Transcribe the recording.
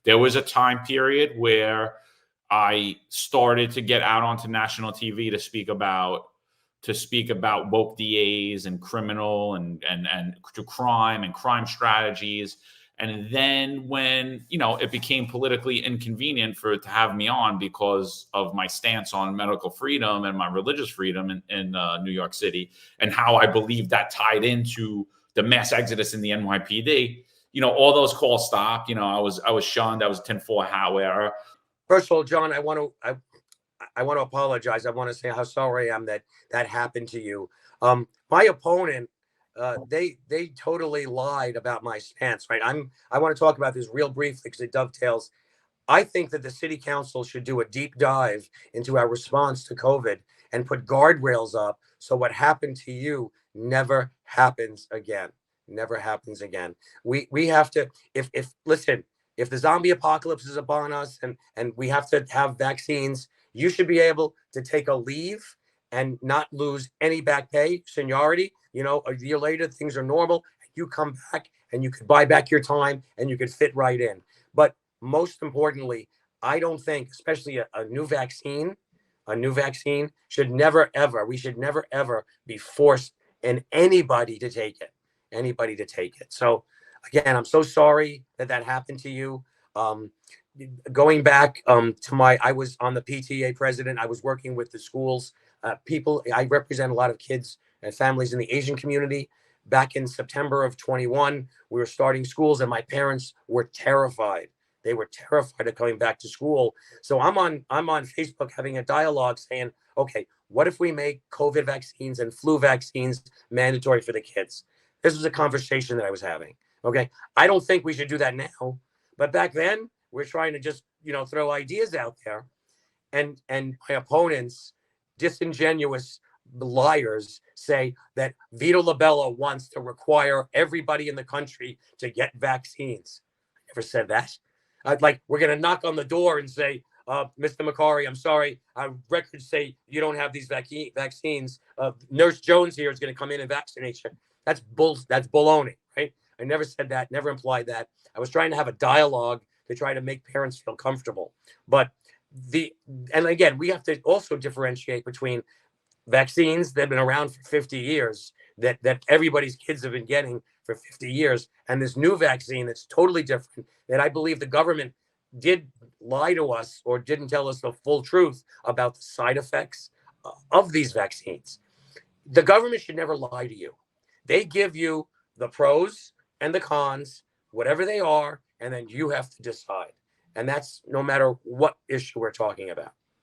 There was a time period where I started to get out onto national TV to speak about woke DAs and criminal and to crime and crime strategies. And then when, it became politically inconvenient to have me on because of my stance on medical freedom and my religious freedom in New York City, and how I believe that tied into the mass exodus in the NYPD, all those calls stopped. I was shunned. I was a tinfoil hat wearer. First of all, John, I want to apologize. I want to say how sorry I am that happened to you. My opponent, they totally lied about my stance, right? I want to talk about this real briefly because it dovetails. I think that the city council should do a deep dive into our response to COVID and put guardrails up so what happened to you never happens again. Never happens again. We have to, listen, if the zombie apocalypse is upon us and we have to have vaccines, you should be able to take a leave and not lose any back pay, seniority. A year later, things are normal. You come back and you could buy back your time and you could fit right in. But most importantly, I don't think, especially a new vaccine should never, ever, we should never, ever be forced in anybody to take it. So again, I'm so sorry that happened to you. Going back I was on the PTA president. I was working with the schools, people. I represent a lot of kids and families in the Asian community. Back in September of 21, we were starting schools and my parents were terrified. They were terrified of coming back to school. So I'm on Facebook having a dialogue saying, okay, what if we make COVID vaccines and flu vaccines mandatory for the kids? This was a conversation that I was having. Okay. I don't think we should do that now, but back then we're trying to just, throw ideas out there, and my opponents, disingenuous liars, say that Vito LaBel wants to require everybody in the country to get vaccines. I never said that. We're going to knock on the door and say, Mr. McCarry, I'm sorry, our records say you don't have these vaccines. Nurse Jones here is going to come in and vaccinate you. That's baloney, right? I never said that, never implied that. I was trying to have a dialogue to try to make parents feel comfortable. But and again, we have to also differentiate between vaccines that have been around for 50 years, that everybody's kids have been getting for 50 years, and this new vaccine that's totally different, that I believe the government did lie to us or didn't tell us the full truth about the side effects of these vaccines. The government should never lie to you. They give you the pros and the cons, whatever they are, and then you have to decide. And that's no matter what issue we're talking about.